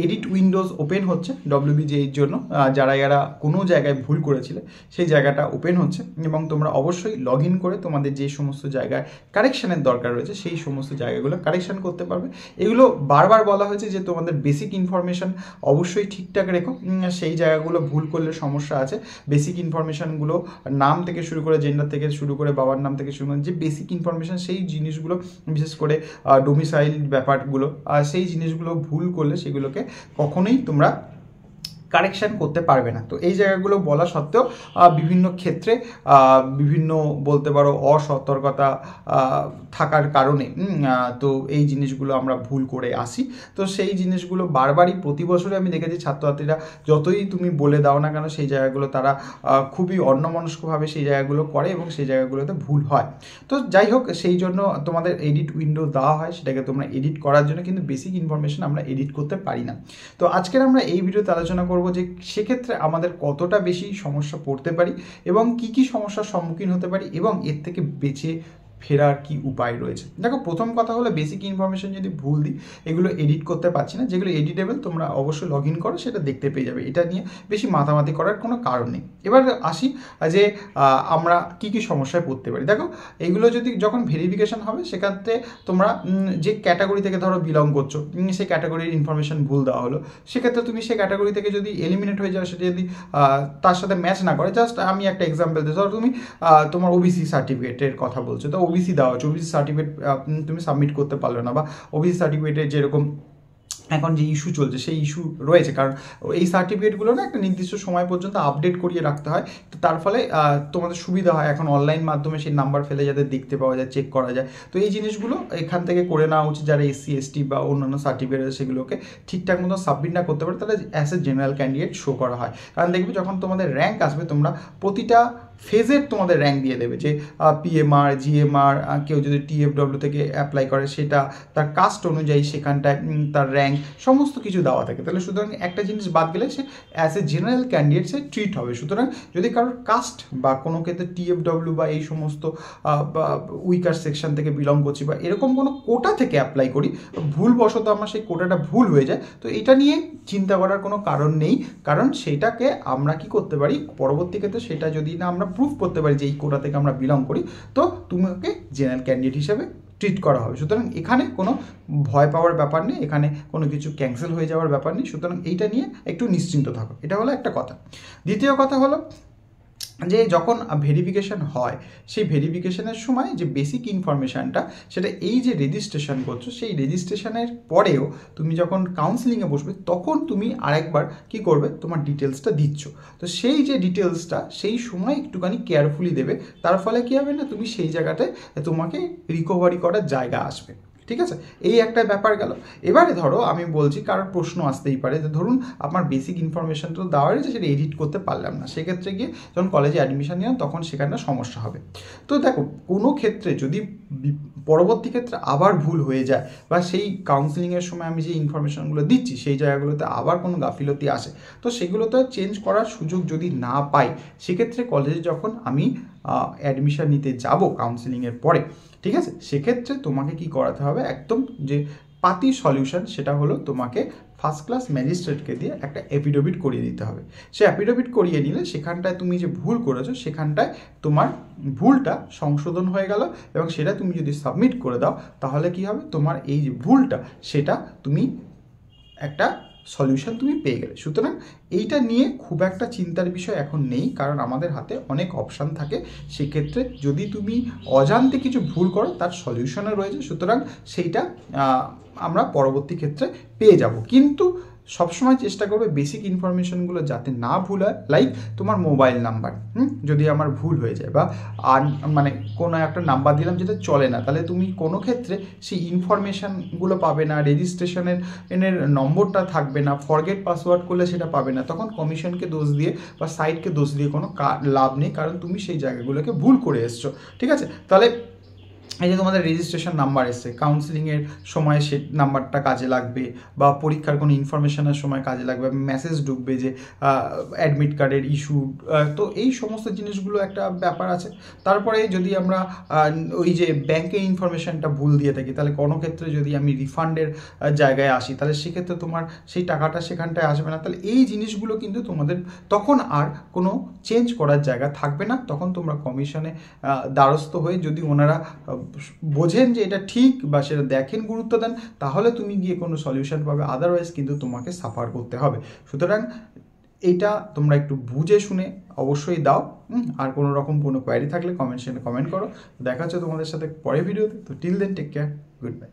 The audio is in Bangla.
এডিট উইন্ডোজ ওপেন হচ্ছে WBGEর জন্য, যারা কোনো জায়গায় ভুল করেছিলে সেই জায়গাটা ওপেন হচ্ছে এবং তোমরা অবশ্যই লগ ইন করে তোমাদের যে সমস্ত জায়গায় কারেকশানের দরকার রয়েছে সেই সমস্ত জায়গাগুলো কারেকশান করতে পারবে। এগুলো বারবার বলা হয়েছে যে তোমাদের বেসিক ইনফরমেশান অবশ্যই ঠিকঠাক রেখো, সেই জায়গাগুলো ভুল করলে সমস্যা আছে। বেসিক ইনফরমেশানগুলো নাম থেকে শুরু করে জেন্ডার থেকে শুরু করে বাবার নাম থেকে শুরু করে যে বেসিক ইনফরমেশান সেই জিনিসগুলো, বিশেষ করে ডোমিসাইল ব্যাপারগুলো, সেই জিনিসগুলো ভুল করলে সেগুলোকে কখনোই তোমরা কারেকশান করতে পারবে না। তো এই জায়গাগুলো বলা সত্ত্বেও বিভিন্ন ক্ষেত্রে বিভিন্ন বলতে পারো অসতর্কতা থাকার কারণে তো এই জিনিসগুলো আমরা ভুল করে আসি। তো সেই জিনিসগুলো বারবারই প্রতি বছরে আমি দেখেছি ছাত্রছাত্রীরা যতই তুমি বলে দাও না কেন সেই জায়গাগুলো তারা খুবই অন্যমনস্কভাবে সেই জায়গাগুলো করে এবং সেই জায়গাগুলোতে ভুল হয়। তো যাই হোক, সেই জন্য তোমাদের এডিট উইন্ডো দেওয়া হয়, সেটাকে তোমরা এডিট করার জন্য, কিন্তু বেসিক ইনফরমেশন আমরা এডিট করতে পারি না। তো আজকের আমরা এই ভিডিওতে আলোচনা করব যে সেক্ষেত্রে আমাদের কতটা বেশি সমস্যা পড়তে পারি এবং কি সমস্যার সম্মুখীন হতে পারি এবং এর থেকে বেঁচে ফেরার কি উপায় রয়েছে। দেখো, প্রথম কথা হলো বেসিক ইনফরমেশন যদি ভুল দিই এগুলো এডিট করতে পারছি না। যেগুলো এডিটেবল তোমরা অবশ্যই লগ ইন করো, সেটা দেখতে পেয়ে যাবে। এটা নিয়ে বেশি মাতামাতি করার কোনো কারণ নেই। এবার আসি যে আমরা কি সমস্যায় পড়তে পারি। দেখো, এগুলো যদি যখন ভেরিফিকেশন হবে সেক্ষেত্রে তোমরা যে ক্যাটাগরি থেকে ধরো বিলং করছো, সেই ক্যাটাগরির ইনফরমেশন ভুল দেওয়া হলো, সেক্ষেত্রে তুমি সেই ক্যাটাগরি থেকে যদি এলিমিনেট হয়ে যাও, সেটা যদি তার সাথে ম্যাচ না করে, জাস্ট আমি একটা এক্সাম্পল দিই, ধরো তুমি তোমার ওবিসি সার্টিফিকেটের কথা বলছো, তো ওবিসি দেওয়া হচ্ছে, ওবিসি সার্টিফিকেট তুমি সাবমিট করতে পারলো না, বা ওবিসি সার্টিফিকেটের যেরকম এখন যে ইস্যু চলছে সেই ইস্যু রয়েছে, কারণ এই সার্টিফিকেটগুলো না একটা নির্দিষ্ট সময় পর্যন্ত আপডেট করিয়ে রাখতে হয়। তো তার ফলে তোমাদের সুবিধা হয় এখন অনলাইন মাধ্যমে সেই নাম্বার ফেলে যাতে দেখতে পাওয়া যায়, চেক করা যায়। তো এই জিনিসগুলো এখান থেকে করে নেওয়া উচিত। যারা SC ST বা অন্যান্য সার্টিফিকেট সেগুলোকে ঠিকঠাক মতো সাবমিট না করতে পারে তাহলে as a general candidate show করা হয়। কারণ দেখবে যখন তোমাদের র্যাঙ্ক আসবে তোমরা প্রতিটা ফেজের তোমাদের র্যাঙ্ক দিয়ে দেবে, যে PMR GMR, কেউ যদি TFW থেকে অ্যাপ্লাই করে সেটা তার কাস্ট অনুযায়ী সেখানটায় তার র্যাঙ্ক সমস্ত কিছু দেওয়া থাকে। তাহলে সুতরাং একটা জিনিস বাদ গেলে সে অ্যাজ এ জেনারেল ক্যান্ডিডেট সে ট্রিট হবে। সুতরাং যদি কারোর কাস্ট বা কোনো ক্ষেত্রে TFW বা এই সমস্ত উইকার সেকশন থেকে বিলং করছি বা এরকম কোনো কোটা থেকে অ্যাপ্লাই করি, ভুলবশত আমার সেই কোটাটা ভুল হয়ে যায়, তো এটা নিয়ে চিন্তা করার কোনো কারণ নেই। কারণ সেটাকে আমরা কি করতে পারি, পরবর্তী ক্ষেত্রে সেটা যদি না আমরা প্রুফ করতে পারি যে এই কোটা থেকে আমরা বিলং করি, তো তোমাকে জেনারেল ক্যান্ডিডেট হিসেবে ট্রিট করা হবে। সুতরাং এখানে কোনো ভয় পাওয়ার ব্যাপার নেই, এখানে কোনো কিছু ক্যান্সেল হয়ে যাওয়ার ব্যাপার নেই। সুতরাং এইটা নিয়ে একটু নিশ্চিন্ত থাকো। এটা হলো একটা কথা। দ্বিতীয় কথা হলো যে যখন ভেরিফিকেশান হয় সেই ভেরিফিকেশানের সময় যে বেসিক ইনফরমেশানটা সেটা এই যে রেজিস্ট্রেশন করছো সেই রেজিস্ট্রেশনের পরেও তুমি যখন কাউন্সিলিংয়ে বসবে তখন তুমি আরেকবার কি করবে, তোমার ডিটেলসটা দিচ্ছ। তো সেই যে ডিটেলসটা সেই সময় একটুখানি কেয়ারফুলি দেবে, তার ফলে কী হবে না, তুমি সেই জায়গাতে তোমাকে রিকভারি করার জায়গা আসবে। ঠিক আছে, এই একটা ব্যাপার গেল। এবারে ধরো আমি বলছি, কারোর প্রশ্ন আসতেই পারে যে ধরুন আপনার বেসিক ইনফরমেশন তো দেওয়া রয়েছে, সেটা এডিট করতে পারলাম না, সেক্ষেত্রে গিয়ে যখন কলেজে অ্যাডমিশন নিলাম তখন সেখানে সমস্যা হবে। তো দেখো, কোনো ক্ষেত্রে যদি পরবর্তী ক্ষেত্রে আবার ভুল হয়ে যায় বা সেই কাউন্সিলিংয়ের সময় আমি যে ইনফরমেশনগুলো দিচ্ছি সেই জায়গাগুলোতে আবার কোনো গাফিলতি আসে, তো সেগুলোতে চেঞ্জ করার সুযোগ যদি না পাই, সেক্ষেত্রে কলেজে যখন আমি অ্যাডমিশন নিতে যাব কাউন্সিলিংয়ের পরে, ঠিক আছে, সেক্ষেত্রে তোমাকে কি করাতে হবে, একদম যে পাতি সলিউশন সেটা হলো তোমাকে ফার্স্ট ক্লাস ম্যাজিস্ট্রেটকে দিয়ে একটা অ্যাফিডেভিট করিয়ে দিতে হবে। সে অ্যাফিডেভিট করিয়ে নিলে সেখানটায় তুমি যে ভুল করেছো সেখানটায় তোমার ভুলটা সংশোধন হয়ে গেল এবং সেটা তুমি যদি সাবমিট করে দাও তাহলে কি হবে, তোমার এই যে ভুলটা সেটা তুমি একটা সলিউশন তুমি পেয়ে গেলে। সুতরাং এইটা নিয়ে খুব একটা চিন্তার বিষয় এখন নেই, কারণ আমাদের হাতে অনেক অপশান থাকে। সেক্ষেত্রে যদি তুমি অজান্তে কিছু ভুল করো তার সলিউশনও রয়েছে, সুতরাং সেইটা আমরা পরবর্তী ক্ষেত্রে পেয়ে যাব। কিন্তু সবসময় চেষ্টা করবে বেসিক ইনফরমেশনগুলো যাতে না ভুল হয়। লাইক তোমার মোবাইল নাম্বার যদি আমার ভুল হয়ে যায় বা মানে কোনো একটা নাম্বার দিলাম যেটা চলে না, তাহলে তুমি কোনো ক্ষেত্রে সেই ইনফরমেশানগুলো পাবে না, রেজিস্ট্রেশনের নম্বরটা থাকবে না, ফরগেট পাসওয়ার্ড করলে সেটা পাবে না। তখন কমিশনকে দোষ দিয়ে বা সাইটকে দোষ দিয়ে কোনো লাভ নেই, কারণ তুমি সেই জায়গাগুলোকে ভুল করে এসছো। ঠিক আছে, তাহলে এই যে তোমাদের রেজিস্ট্রেশন নাম্বার এসছে, কাউন্সিলিংয়ের সময় সে নাম্বারটা কাজে লাগবে, বা পরীক্ষার কোনো ইনফরমেশনের সময় কাজে লাগবে, মেসেজ ঢুকবে যে অ্যাডমিট কার্ডের ইস্যু। তো এই সমস্ত জিনিসগুলো একটা ব্যাপার আছে। তারপরে যদি আমরা ওই যে ব্যাংকের ইনফরমেশনটা ভুল দিয়ে থাকি, তাহলে কোনো ক্ষেত্রে যদি আমি রিফান্ডের জায়গায় আসি, তাহলে সেক্ষেত্রে তোমার সেই টাকাটা সেখানটায় আসবে না। তাহলে এই জিনিসগুলো কিন্তু তোমাদের তখন আর কোনো চেঞ্জ করার জায়গা থাকবে না। তখন তোমরা কমিশনে দ্বারস্থ হয়ে, যদি ওনারা বোঝেন যে এটা ঠিক বা সেটা দেখেন, গুরুত্ব দেন, তাহলে তুমি গিয়ে কোনো সলিউশন পাবে, আদারওয়াইজ কিন্তু তোমাকে সাফার করতে হবে। সুতরাং এইটা তোমরা একটু বুঝে শুনে অবশ্যই দাও। আর কোনো রকম কোনো কোয়ারি থাকলে কমেন্ট করো। দেখা হচ্ছে তোমাদের সাথে পরের ভিডিওতে। তো till then, take care, good by.